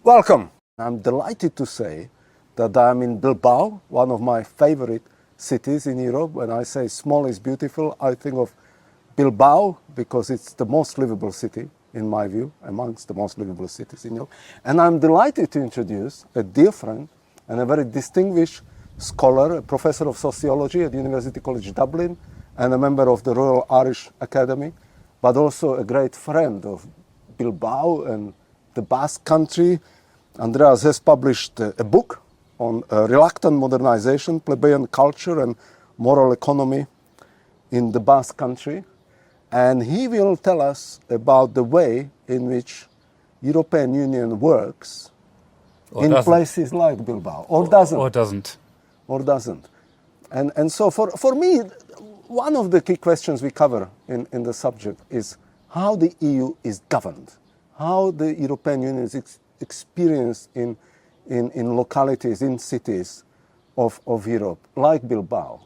Welcome. I'm delighted to say that I'm in Bilbao, one of my favorite cities in Europe. When I say small is beautiful, I think of Bilbao because it's the most livable city, in my view, amongst the most livable cities in Europe. And I'm delighted to introduce a dear friend and a very distinguished scholar, a professor of sociology at University College Dublin and a member of the Royal Irish Academy, but also a great friend of Bilbao and the Basque country. Andreas has published a book on reluctant modernization, plebeian culture and moral economy in the Basque country. And he will tell us about the way in which European Union works places like Bilbao, or doesn't. Or doesn't. And so for me, one of the key questions we cover in the subject is how the EU is governed, how the European Union is experienced in localities, in cities of Europe, like Bilbao.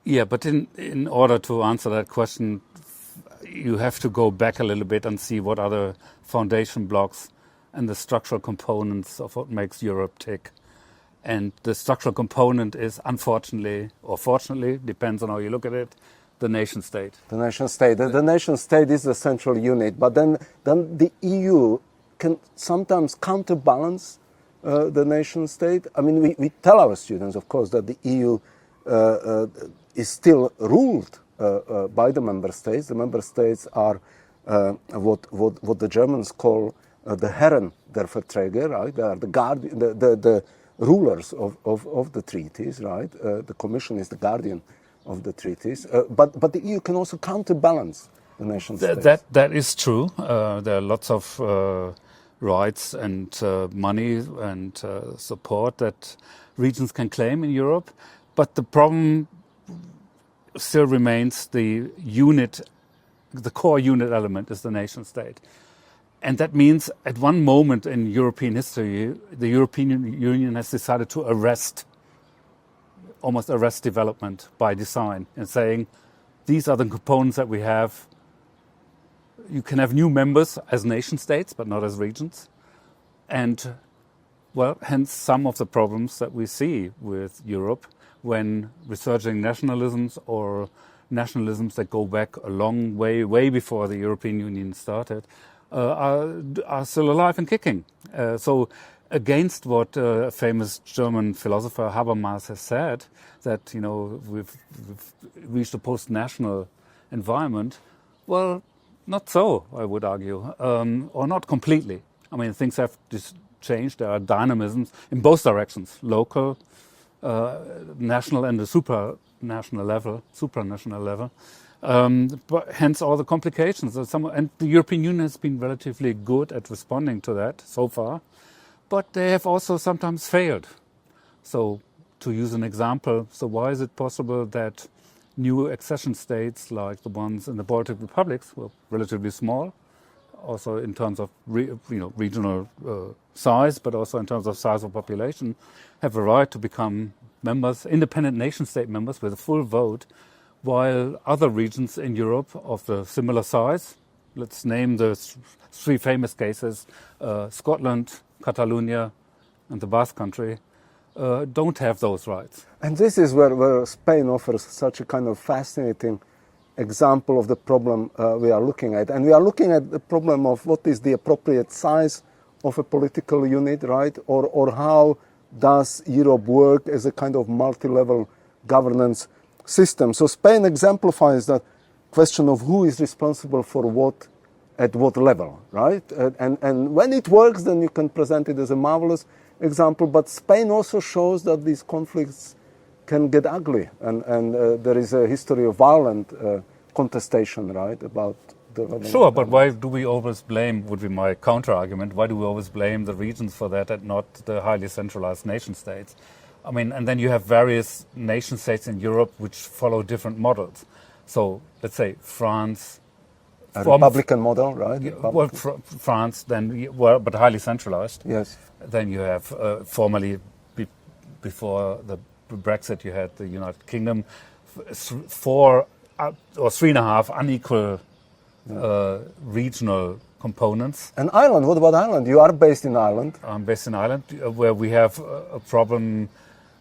Yeah, but in order to answer that question, you have to go back a little bit and see what are the foundation blocks and the structural components of what makes Europe tick. And the structural component is, unfortunately, or fortunately, depends on how you look at it, the nation state. The nation state. The nation state is the central unit, but then the EU can sometimes counterbalance the nation state. I mean, we tell our students, of course, that the EU is still ruled by the member states. The member states are what the Germans call the Herren der Verträge, right? They are the rulers of the treaties, right? The Commission is the guardian of the treaties, but the EU can also counterbalance the nation states. That is true. There are lots of rights and money and support that regions can claim in Europe, but the problem still remains the core unit element is the nation state. And that means at one moment in European history, the European Union has decided to almost arrest development by design and saying, these are the components that we have. You can have new members as nation states, but not as regions. And, well, hence some of the problems that we see with Europe when resurging nationalisms or nationalisms that go back a long way before the European Union started, are still alive and kicking. So against what a famous German philosopher Habermas has said, that we've reached a post-national environment, well, not so, I would argue, or not completely. I mean, things have changed. There are dynamisms in both directions, local, national and the supranational level. But hence all the complications. And the European Union has been relatively good at responding to that so far, but they have also sometimes failed. So to use an example, so why is it possible that new accession states like the ones in the Baltic republics were relatively small, also in terms of regional size, but also in terms of size of population, have a right to become members, independent nation state members with a full vote, while other regions in Europe of the similar size, let's name the three famous cases, Scotland, Catalonia, and the Basque country, don't have those rights. And this is where Spain offers such a kind of fascinating example of the problem we are looking at. And we are looking at the problem of what is the appropriate size of a political unit, right? Or how does Europe work as a kind of multi-level governance system. So Spain exemplifies that question of who is responsible for what at what level, right? And when it works, then you can present it as a marvelous example. But Spain also shows that these conflicts can get ugly, and there is a history of violent contestation, right, about the level. Sure, but why do we always blame, would be my counter-argument, why do we always blame the regions for that and not the highly centralized nation states? I mean, and then you have various nation states in Europe which follow different models. So let's say France. A Republican model, right? Well, France, then, but highly centralized. Yes. Then you have formerly, before the Brexit, you had the United Kingdom, 4 or 3.5 unequal regional components. And Ireland, what about Ireland? You are based in Ireland. I'm based in Ireland, where we have a problem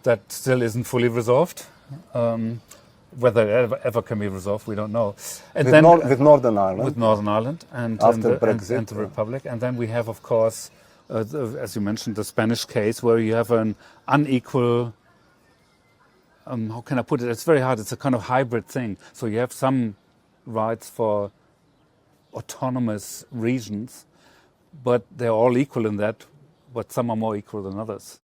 that still isn't fully resolved. Whether it ever can be resolved, we don't know. And With Northern Ireland. With Northern Ireland and, After and, Brexit, and the Republic. And then we have, of course, as you mentioned, the Spanish case, where you have an unequal, how can I put it? It's very hard. It's a kind of hybrid thing. So you have some rights for autonomous regions, but they're all equal in that, but some are more equal than others.